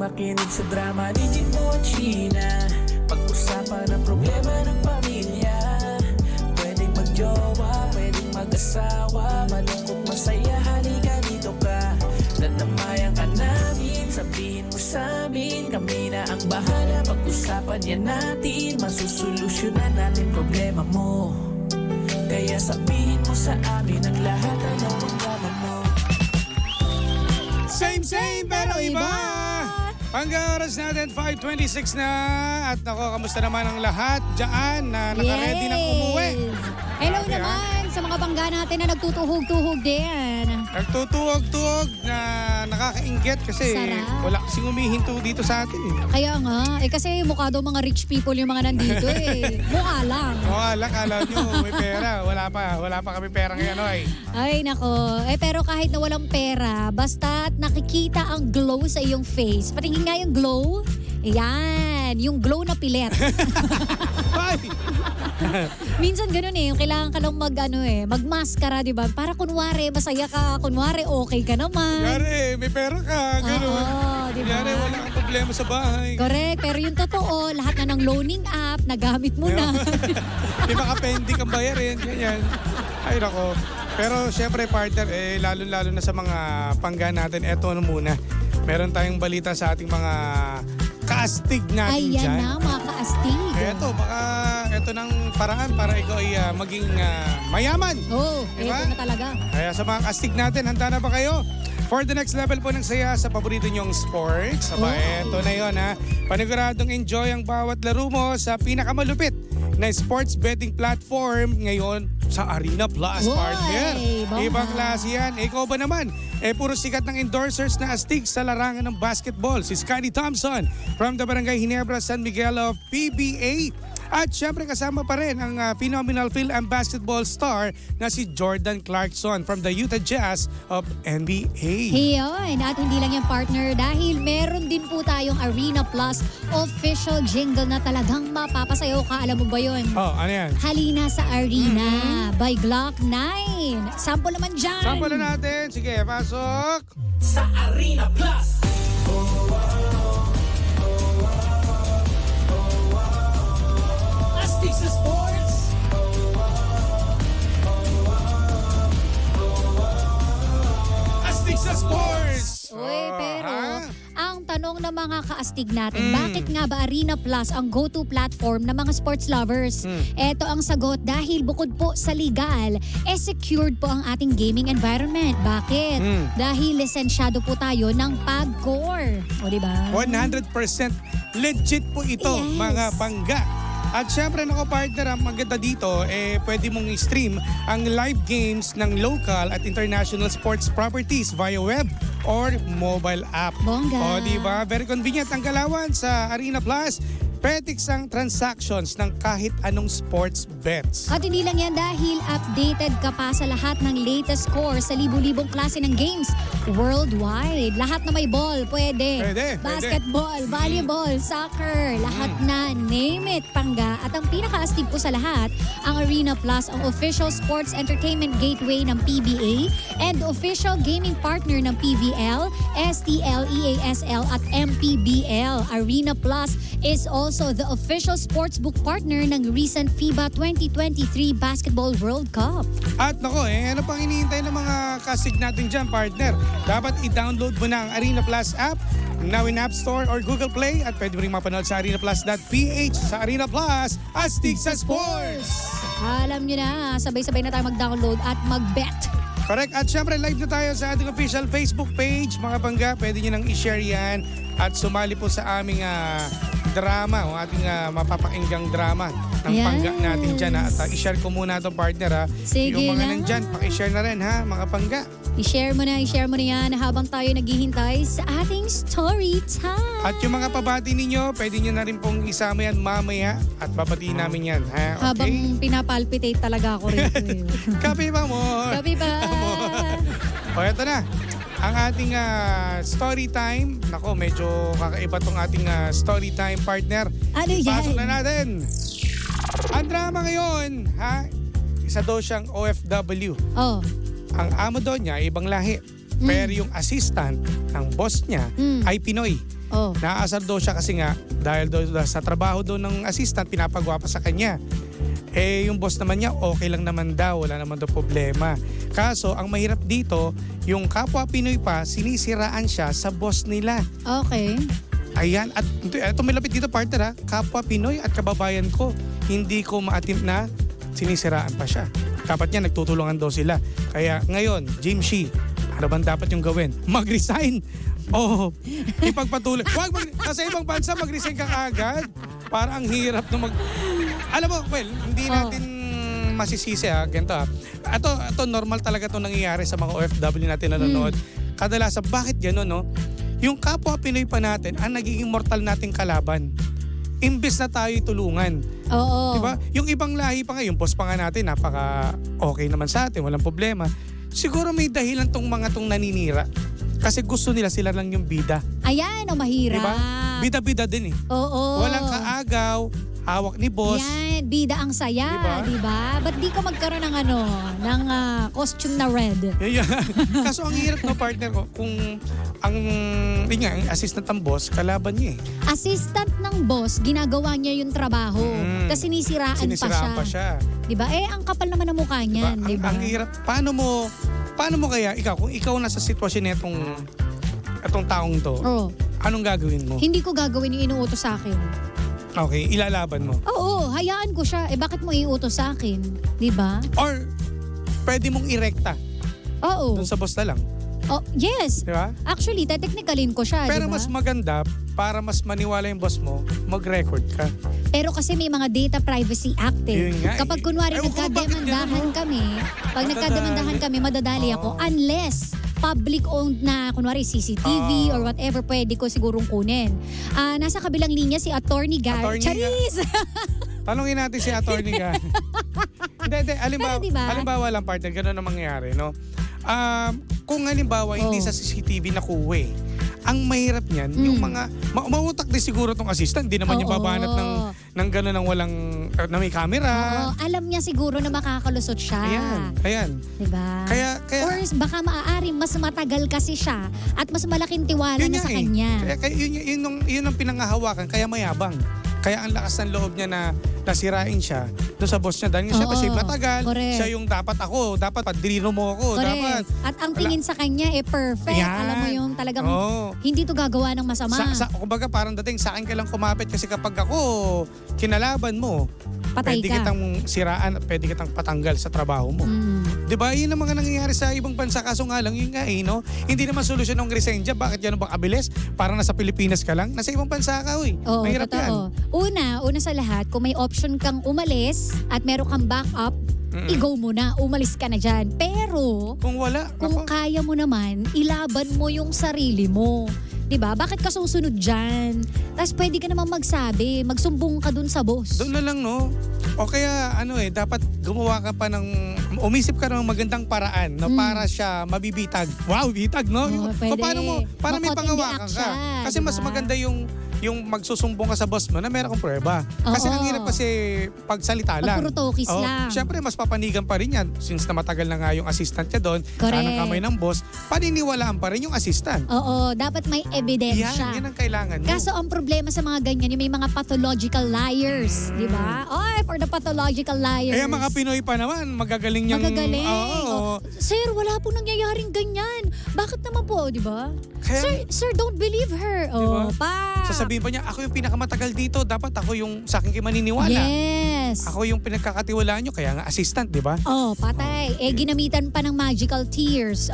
Makinig sa drama ni Jimbo at Sheena. Pag-usapan ang problema ng pamilya. Pwedeng magjowa, pwedeng mag-asawa. Malungkot, masaya, halika dito ka. Dadamayan ka namin, sabihin mo sa amin. Kami na ang bahala, pag-usapan yan natin. Masusolusyonan natin problema mo. Kaya sabihin mo sa amin ang lahat ng problema mo. Same pero iba! Hanggang oras natin, 5:26 na. At ako, kamusta naman ang lahat dyan na nakaready ng umuwi? Hello Okay, naman sa mga bangga natin na nagtutuhog-tuhog din. Nagtutuwag-tuwag na nakakainggit kasi Sarap. wala kasing umihinto dito sa atin eh. Kaya nga, kasi mukha daw mga rich people yung mga nandito eh. Mukha lang. Wala, kala nyo may pera. Wala pa kami pera ngayon ay. Ay nako, pero kahit na walang pera, basta't nakikita ang glow sa iyong face. Patingin nga yung glow. Ayan, yung glow na pilet. Ay! Minsan ganun yung kailangan ka lang magmaskara, di ba? Para kunwari masaya ka, kunwari okay ka naman. Yari, may pera ka. Ganun. Oo, di ba? Yari, wala kang problema sa bahay. Correct, pero yung totoo, lahat na ng loaning app, nagamit mo na. May mga pending kang bayarin, ganyan. Ay, nako. Pero syempre, partner, lalo-lalo na sa mga pangga natin, eto na muna. Meron tayong balita sa ating mga kaastig natin Ayan dyan. na, mga kaastig. Eto ng paraan para ikaw ay maging mayaman. Oh, Diba? eto na talaga. Kaya sa mga kaastig natin, handa na ba kayo? For the next level po ng saya sa paborito nyong sports. Aba, eto na yon ha. Paniguradong enjoy ang bawat laro mo sa pinakamalupit na sports betting platform ngayon sa Arena Plus, Uy, partner. bongga. Ibang klase yan. Ikaw ba naman? Puro sikat ng endorsers na astig sa larangan ng basketball. Si Scotty Thompson from the Barangay Ginebra, San Miguel of PBA. At syempre kasama pa rin ang phenomenal film and basketball star na si Jordan Clarkson from the Utah Jazz of NBA. Ayun, at hindi lang yung partner dahil meron din po tayong Arena Plus official jingle na talagang mapapasayaw ka. Alam mo ba yun? Oh, ano yan? Halina sa Arena by Glock 9. Sample naman dyan. Sample na natin. Sige, pasok. Sa Arena Plus. Astig sa sports. Astig sa sports! Uy, pero ha? ang tanong ng mga kaastig natin, bakit nga ba Arena Plus ang go-to platform ng mga sports lovers? Ito ang sagot dahil bukod po sa legal, secured po ang ating gaming environment. Bakit? Dahil lisensyado po tayo ng PAGCOR. O diba? 100% legit po ito, Yes. mga pangga. At syempre, nako partner, ang maganda dito, pwede mong i-stream ang live games ng local at international sports properties via web or mobile app. Bongga. O, diba? Very convenient ang galawan sa Arena Plus. Petix ang transactions ng kahit anong sports bets. At hindi lang yan dahil updated ka pa sa lahat ng latest score sa libu-libong klase ng games worldwide. Lahat na may ball, pwede. Pwede. Basketball, volleyball, soccer, lahat na, name it, pangga. At ang pinaka-astig po sa lahat, ang Arena Plus, ang official sports entertainment gateway ng PBA and official gaming partner ng PVL, STL, EASL at MPBL. Arena Plus is also the official sportsbook partner ng recent FIBA 2023 Basketball World Cup. At nako, ano pang hinihintay ng mga kasig natin dyan, partner? Dapat i-download mo na ang Arena Plus app now in App Store or Google Play at pwede mo rin mapanood sa arenaplus.ph. Sa Arena Plus, astig sa sports! Alam nyo na, sabay-sabay na tayo mag-download at mag-bet. Correct. At syempre, live na tayo sa ating official Facebook page. Mga pangga, pwede nyo nang i-share yan at sumali po sa aming drama o ating mapapakinggang drama ng Yes. pangga natin dyan. At i-share ko muna itong partner ha. Sige Yung mga na. nandyan, paki-share na rin ha, mga pangga. I-share mo na yan habang tayo naghihintay sa ating story time. At yung mga pabati ninyo, pwede nyo na rin pong isama yan mamaya at babatiin namin yan. Ha? Habang Okay? pinapalpitate talaga ako rito. Kape ba mo? Gabi ba? O eto na. Ang ating story time. Nako, medyo kakaiba tong ating story time, partner. Ano yan? Pasok na natin. Ang drama ngayon, ha? Isa daw siyang OFW. Oh. Ang amo daw niya ay ibang lahi. Pero yung assistant ng boss niya ay Pinoy. Oh. Naaasar daw siya kasi nga dahil daw sa trabaho daw ng assistant pinapagwapa sa kanya. Eh yung boss naman niya okay lang naman daw, wala naman daw problema. Kaso ang mahirap dito, yung kapwa Pinoy pa sinisiraan siya sa boss nila. Okay. Ayan, at ito may lapit dito partner ha, kapwa Pinoy at kababayan ko, hindi ko ma-attempt na sinisiraan pa siya. Dapat niya nagtutulungan daw sila. Kaya ngayon, Jim Shi, ano bang dapat yung gawin? Mag-resign. Oh, ipagpatuloy. Sa ibang bansa mag-resign ka kaagad. Para ang hirap na Alam mo, well, hindi natin masisisi ha, ganito ha. Ito normal talaga itong nangyayari sa mga OFW natin na nanonood. Kadalasan, bakit gano'n, no? Yung kapwa Pinoy pa natin, ang nagiging mortal nating kalaban. Imbes na tayo tulungan. Oo. Diba? Yung ibang lahi pa nga, yung boss pa nga natin, napaka okay naman sa atin, walang problema. Siguro may dahilan tong mga tong naninira. Kasi gusto nila sila lang yung bida. Ayan, mahirap. Diba? Bida-bida din eh. Oo. Walang kaagaw, hawak ni boss. Yan, bida ang saya, Diba? diba? Ba't di ka magkaroon ng ng costume na red? Yeah. Kaso ang hirap no partner ko, kung ang assistant ng boss, kalaban niya eh. Assistant ng boss, ginagawa niya yung trabaho. Tapos sinisiraan pa siya. Diba? Eh, ang kapal naman ng mukha niyan, diba? Ang hirap. Paano mo kaya, kung ikaw nasa sitwasyon na itong taong to, anong gagawin mo? Hindi ko gagawin yung inuutos sa akin. Okay, ilalaban mo. Oo, hayaan ko siya. Eh, bakit mo iutos sa akin? Diba? Or, pwede mong irekta Oo. dun sa boss na lang. Oh, yes. Diba? Actually, technicalin ko siya, Pero diba? mas maganda, para mas maniwala yung boss mo, mag-record ka. Pero kasi may mga Data Privacy Act eh. Yun nga eh. Kapag kunwari Ewan ko bakit nagkademandahan ganun, no? kami, pag nagkademandahan kami, madadali ako. Unless public-owned na, kunwari CCTV or whatever, pwede ko sigurong kunin. Nasa kabilang linya si Attorney Gar. Attorney Charis! Tanungin natin si attorney ka. Hindi. Pero diba? Halimbawa lang partner, gano'n ang mangyayari, no? Kung halimbawa hindi sa CCTV nakuha ang mahirap niyan, yung mga, mautak din siguro tong assistant, hindi naman niya babanat ng gano'n ng walang, na may camera. Oo, alam niya siguro na makakalusot siya. Ayan. Diba? Kaya, Or baka maaari mas matagal kasi siya at mas malaking tiwala yun na nga sa kanya. Kaya yun ang pinangahawakan, kaya mayabang. Kaya ang lakas ng loob niya na nasirain siya doon sa boss niya. Dahil siya siya yung matagal, correct. siya yung dapat padrino mo ako. Correct. Dapat. At ang tingin sa kanya perfect. Yan. Alam mo yung talagang hindi to gagawa ng masama. Kumbaga parang dating sa akin ka lang kumapit kasi kapag ako kinalaban mo, Patay pwede ka. kitang siraan at pwede kitang patanggal sa trabaho mo. Diba? Yun ang mga nangyayari sa ibang bansa. Kaso nga lang, yun nga no? Hindi naman solusyon ng resign dyan. Bakit yan ba kabilis? Parang nasa Pilipinas ka lang. Nasa ibang bansa ka, Oo, mahirap yan. Una sa lahat, kung may option kang umalis at meron kang backup, i-go mo na. Umalis ka na dyan. Pero, Kung wala, kung kaya mo naman, ilaban mo yung sarili mo. 'Di ba? Bakit ka susunod dyan? Tapos pwede ka naman magsabi, magsumbong ka dun sa boss. doon na lang, no? O kaya, dapat gumawa ka pa umisip ka ng magandang paraan, no? Para siya mabibitag. Wow, bitag, no? Pwede. Paano mo, para may Ma-caught in the pangawakan act ka. siya, Kasi mas diba? maganda yung magsusumbong ka sa boss mo na meron kang prueba. Kasi Oo. ang hirap kasi pagsalita lang. Pag puro tokis lang. Siyempre, mas papanigan pa rin yan. Since na matagal na nga yung assistant niya doon, Correct. kanang kamay ng boss, paniniwalaan pa rin yung assistant. Oo, dapat may ebidensya. Yan ang kailangan mo. Kaso ang problema sa mga ganyan, yung may mga pathological liars, di ba? Oy, for the pathological liars. Kaya mga Pinoy pa naman, magagaling niyang... Magagaling. Oo. Sir, wala po nangyayaring ganyan. Bakit naman po, di ba? Kaya- Sir, don't believe her. Diba? Pa. Sasabihin pa niya, ako yung pinakamatagal dito, dapat ako yung sa akin kayo maniniwala. Yes. Ako yung pinagkakatiwalaan nyo, kaya nga assistant, di ba? Oh, patay. Ginamitan pa ng magical tears.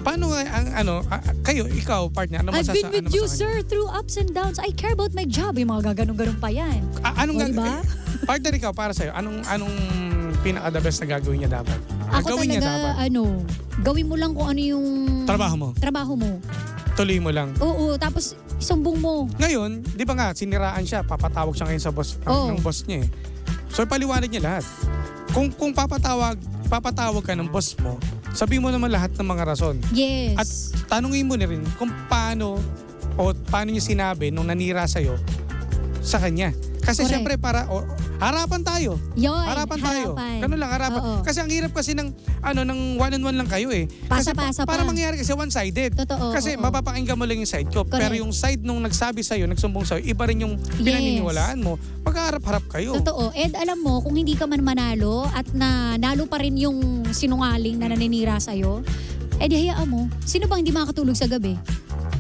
Paano nga kayo, ikaw, partner, ano I've been with you, sir, through ups and downs. I care about my job. Yung mga gaganong-ganon pa yan. Diba? Partner, ikaw, para sa'yo, anong pinaka-the best na gagawin niya dapat? Ako Gawin niya dapat. talaga, gawin mo lang kung ano yung trabaho mo. Tuloy mo lang. Oo, tapos isumbong mo. Ngayon, di ba nga, siniraan siya, papatawag siya ngayon sa boss, ng boss niya eh. So, paliwanag niya lahat. Kung papatawag ka ng boss mo, sabihin mo naman lahat ng mga rason. Yes. At tanungin mo na rin kung paano niya sinabi nung nanira sa'yo sa kanya. Kasi Correct. syempre harapan tayo. Yun, Harapan tayo. Ganun lang, harapan. Oo. Kasi ang hirap kasi ng one-on-one lang kayo eh. Kasi Pasa-pasa para pa. mangyari kasi one-sided. Totoo, Kasi oo. mapapakinggan mo lang yung side ko. Correct. Pero yung side nung nagsabi sa'yo, nagsumbong sa'yo, iba rin yung pinaniniwalaan mo. Magkaharap-harap kayo. Totoo. Ed, alam mo, kung hindi ka man manalo at nalo pa rin yung sinungaling na naninira sa'yo, edi hayaan mo. Sino bang hindi makakatulog sa gabi?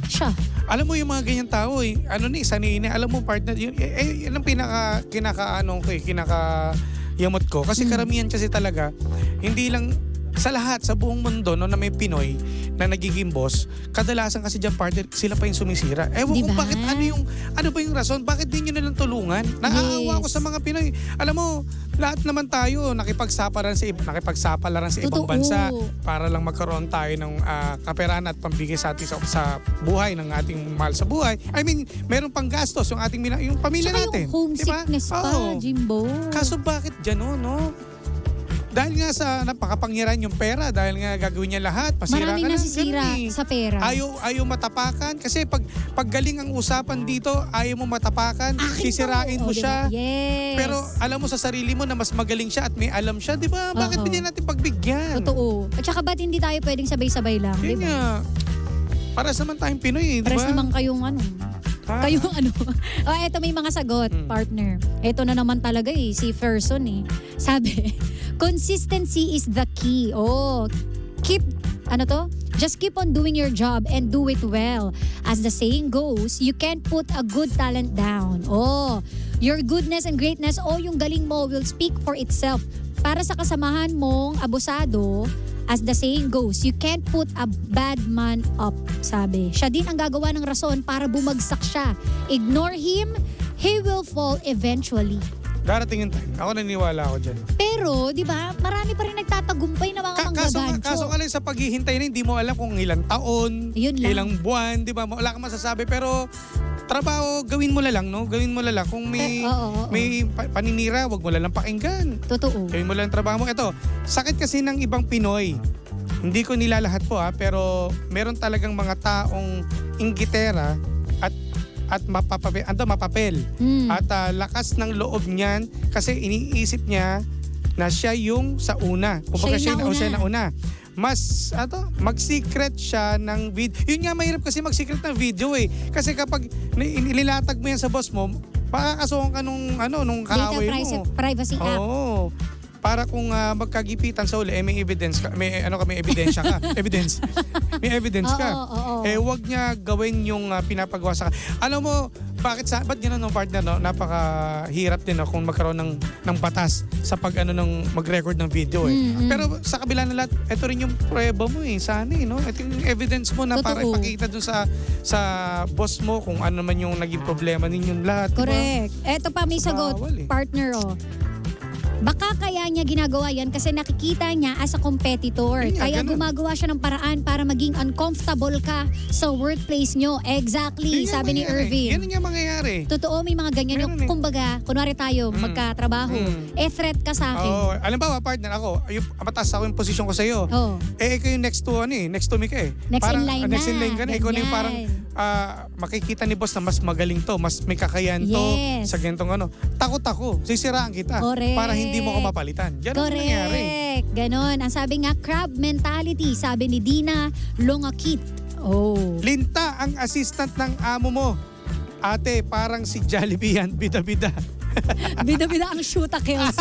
Siya. Alam mo yung mga ganyan tao eh, sanay na, alam mo partner, yun ang kinaka-yamot ko. Kasi karamihan kasi talaga, hindi lang sa lahat, sa buong mundo no, na may Pinoy na nagiging boss, kadalasan kasi dyan partner, sila pa yung sumisira. Ewan Diba? ko bakit, ano ba yung rason? Bakit di nyo nalang tulungan? Naaawa ko sa mga Pinoy. Alam mo, lahat naman tayo nakipagsapalaran sa ibang Totoo. bansa para lang magkaroon tayo ng kaperahan at pambigay sa ating sa buhay ng ating mahal sa buhay. I mean, meron pang gastos yung ating yung pamilya Tsaka natin. yung homesickness Diba? pa, Oo. Jimbo. Kaso bakit gano'n, no? Dahil nga sa napakapangyarihan yung pera, dahil nga gagawin niya lahat, masira Maraming ka lang. nasisira ganun eh. sa pera. Ayaw matapakan. Kasi pag galing ang usapan dito, ayaw mo matapakan, Akin sisirain to. mo O, siya. diba? Yes. Pero alam mo sa sarili mo na mas magaling siya at may alam siya, di ba? Bakit Oo. hindi natin pagbigyan? Totoo. At saka ba't hindi tayo pwedeng sabay-sabay lang? Yun Diba? nga. Para naman tayong Pinoy, di ba? Pares naman kayong Ha? Kayong eto may mga sagot, partner. Eto na naman talaga si Ferson Sabi, consistency is the key. Just keep on doing your job and do it well. As the saying goes, you can't put a good talent down. Your goodness and greatness, yung galing mo will speak for itself. Para sa kasamahan mong abusado, as the saying goes, you can't put a bad man up, sabi. Siya din ang gagawa ng rason para bumagsak siya. Ignore him, he will fall eventually. Darating yung time. Ako naniniwala ako dyan. Pero, di ba, marami pa rin nagtatagumpay na mga manggagancho. Kaso nga lang sa paghihintay na hindi mo alam kung ilang taon, Yun lang. ilang buwan, di ba? Wala kang masasabi. Pero trabaho, gawin mo na lang, no? Gawin mo na lang. Kung may, Oo. may paninira, wag mo na lang pakinggan. Totoo. Gawin mo lang ang trabaho mo. Ito, sakit kasi ng ibang Pinoy. Hindi ko nilalahat po pero meron talagang mga taong inggitera at mapapel. At lakas ng loob niyan kasi iniisip niya na siya yung sa una. Kumbaga Siya yung siya na nauna. una. Mas mag-secret siya ng video. Yun nga mahirap kasi mag-secret ng video eh. Kasi kapag nilatag mo yan sa boss mo, pakakasuhan ka nung Data kaaway mo. Privacy Act. Oo. Para kung magkagipitan sa uli, may evidence ka, may ebidensya ka. Evidence. May evidence ka. Oo. Wag niya gawin yung pinapagawa sa alam mo, ba't gano'n ng partner, no? Napakahirap din kung magkaroon ng batas sa ng mag-record ng video Pero sa kabila na lahat, ito rin yung prueba mo sana no? Ito yung evidence mo na para Totoo. ipakita dun sa boss mo kung ano man yung naging problema ninyong lahat. Correct. Eto pa may So, sagot, bawal partner Baka kaya niya ginagawa yan kasi nakikita niya as a competitor. Yun nga, Kaya ganun. gumagawa siya ng paraan para maging uncomfortable ka sa workplace nyo. Exactly, Yun nga sabi ni mangyayari. Irvin. Yan nga mangyayari. Totoo, may mga ganyan. Meron Kumbaga, kunwari tayo, magkatrabaho. Threat ka sa akin. Alam ba, partner, mataas ako yung posisyon ko sa'yo. Oh. Ikaw yung next to me ka Next in line na. Next in line ka na. Ikaw na yung Ganyan. parang makikita ni boss na mas magaling to, mas may kakayan to Yes. sa ganitong Takot ako, sisiraan kita Correct. para hindi mo ko mapalitan. Ganun ang nangyari. Correct. Ganon. Ang sabi nga, crab mentality, sabi ni Dina Longakit. Linta ang assistant ng amo mo. Ate, parang si Jollibee yan, bida-bida. Bida-bida ang shoot kills.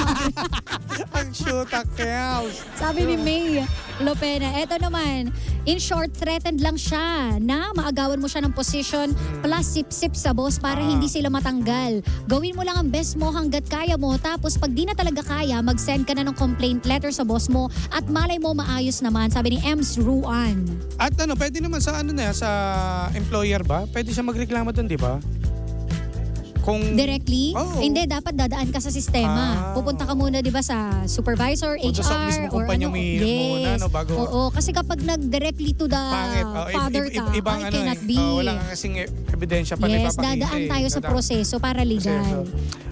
Ang shoot kills. Sabi ni May Lopena. Eto naman, in short, threatened lang siya na maagawan mo siya ng position plus sip-sip sa boss para hindi sila matanggal. Gawin mo lang ang best mo hanggat kaya mo. Tapos pag di na talaga kaya, mag-send ka na ng complaint letter sa boss mo at malay mo maayos naman. Sabi ni Ems Ruan. At pwede naman sa sa employer ba? Pwede siya magreklamo doon, di ba? Kung Directly? Oo. Hindi, dapat dadaan ka sa sistema. Pupunta ka muna, di ba, sa supervisor, Kung HR, sa mismo or kumpanya muna, bago. Oo, kasi kapag nag-directly to the pangit. father ka, Ibang it cannot be. wala kang kasing ebidensya pa Yes, ipapakita dadaan tayo sa Dadaan. proseso para legal.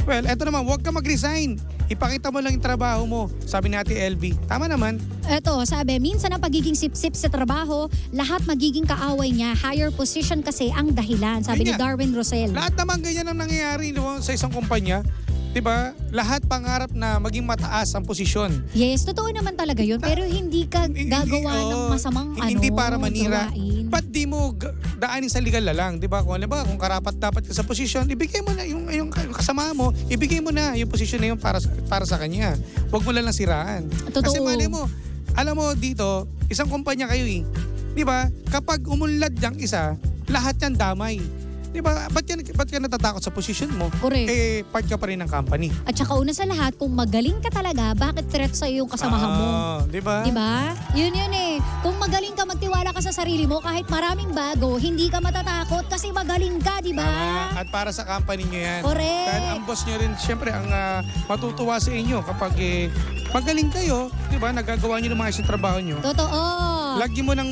Well, eto naman, huwag ka mag-resign. Ipakita mo lang yung trabaho mo. Sabi ni Ate LB. Tama naman. Eto, sabi, minsan ang pagiging sip-sip sa trabaho, lahat magiging kaaway niya. Higher position kasi ang dahilan, sabi Yun ni nga. Darwin Rosel. Lahat naman ganyan ang nangyayari sa isang kumpanya. 'di ba? Lahat pangarap na maging mataas ang posisyon. Yes, totoo naman talaga yun. Pero hindi ka gagawa ng masamang hindi para manira. gawain. Ba't di mo daanin sa legal na lang, 'di ba? Kung halimbawa, kung karapat dapat ka sa posisyon, ibigay mo na yung kasama mo, ibigay mo na yung posisyon na yun para sa kanya. Huwag mo lang siraan. Totoo. Kasi mali mo, alam mo dito, isang kumpanya kayo eh. 'Di ba? Kapag umunlad yung isa, lahat yan damay. 'Di ba? Ba't ka natatakot sa posisyon mo? Correct. Eh, part ka pa rin ng company. At saka una sa lahat, kung magaling ka talaga, bakit threat sa'yo yung kasamahan mo? 'Di ba? Diba? Yun eh. Kung magaling ka, magtiwala ka sa sarili mo, kahit maraming bago, hindi ka matatakot kasi magaling ka, diba? Tama. At para sa company nyo yan. Correct. Dahil ang boss nyo rin, syempre, ang matutuwa sa inyo kapag magaling kayo, di ba, nagagawa nyo ng mga isang trabaho nyo. Totoo. Lagyan mo ng,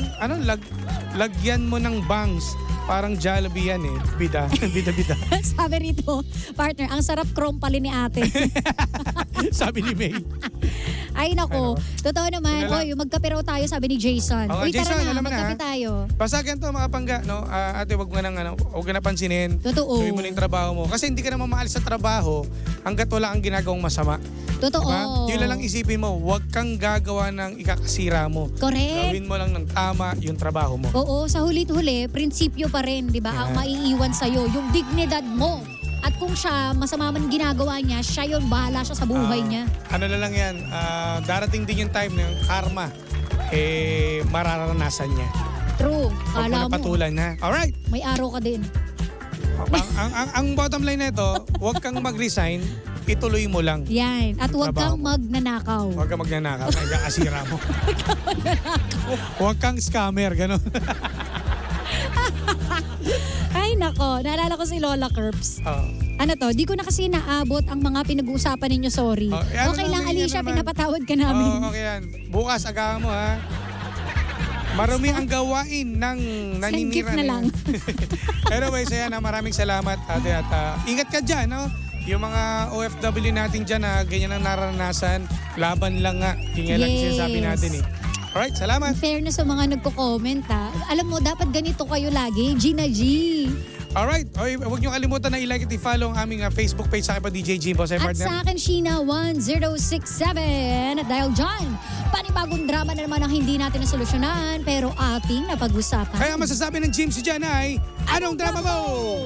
lagyan mo ng bangs. Parang Jollibee yan eh. Bida. Bida. Sabi rito, partner, ang sarap chrome pala ni ate. Sabi ni May. Ay nako, totoo naman. Yun na lang. Oy, magkape raw tayo, sabi ni Jason. Oo, Uy, Jason, tara na, alam mo na, magkape ha? tayo. Basta ganito mga pangga, no? Ate, wag mo na pansinin. Totoo. Gawin mo na yung trabaho mo. Kasi hindi ka naman maalis sa trabaho hanggat wala kang ginagawang masama. Totoo. Diba? Yun na lang isipin mo, huwag kang gagawa ng ikakasira mo. Correct. Gawin mo lang ng tama yung trabaho mo. Oo, sa hulit-huli, prinsipyo pa rin, di ba? Ang maiiwan sa'yo, yung dignidad mo. At kung siya, masama man ginagawa niya, siya yun, bahala siya sa buhay niya. Ano na lang yan, darating din yung time na yung karma, mararanasan niya. True. Huwag mo Kala na mo, patulan na. Alright. may araw ka din. ang bottom line na ito, huwag kang mag-resign, ituloy mo lang. Yan. At huwag Trabaho kang mo. magnanakaw. Huwag kang magnanakaw, ikakasira mo. Huwag kang scammer, gano'n. Ay nako, naalala ko si Lola Curbs. Ano to, di ko na kasi naabot ang mga pinag-uusapan ninyo, sorry. Ano Okay lang, naman, Alicia, yan naman. pinapatawad ka namin. Okay yan. Bukas, agahan mo ha. Marami ang gawain ng naninira. gift na lang. Anyways, ayan, maraming salamat ate at ingat ka dyan, no? Yung mga OFW natin dyan na ganyan ang naranasan, laban lang nga. Yun nga lang yung sinasabi natin eh. Alright, salamat. In fairness sa mga nagko-comment ha. Alam mo, dapat ganito kayo lagi. Gina G. Alright, huwag niyo kalimutan na i-like at i-follow ang aming Facebook page sa akin pa DJ Jimbo. Sa At partner. sa akin, Sheena1067. At dahil dyan, panibagong drama na naman ang hindi natin nasolusyonan pero ating napag-usapan. Kaya masasabi ng Jim si Jan ay, anong drama mo?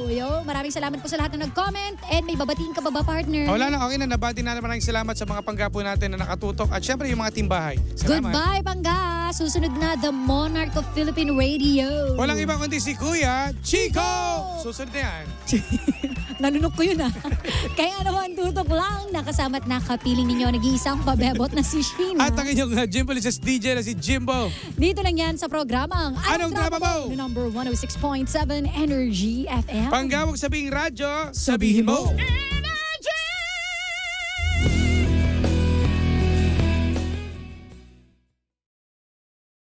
Yo, maraming salamat po sa lahat na nag-comment. And may babatiin ka ba ba, partner? Wala na, okay na. Nabati na naman ang salamat sa mga panggapo natin na nakatutok at syempre yung mga timbahay. Salamat. Goodbye, Pangga! Susunod na The Monarch of Philippine Radio. Walang iba kundi si Kuya Chico! Susunod na yan. Nalunok ko yun Kaya naman tutok lang, nakasama at nakapiling ninyo nag-iisang pabebot na si Sheena. At ang inyong Jimbo Lices DJ na si Jimbo. Dito lang yan sa programang Anong Drama Mo? No number 106.7 Energy FM. Panggawag sabing radyo, sabihin mo.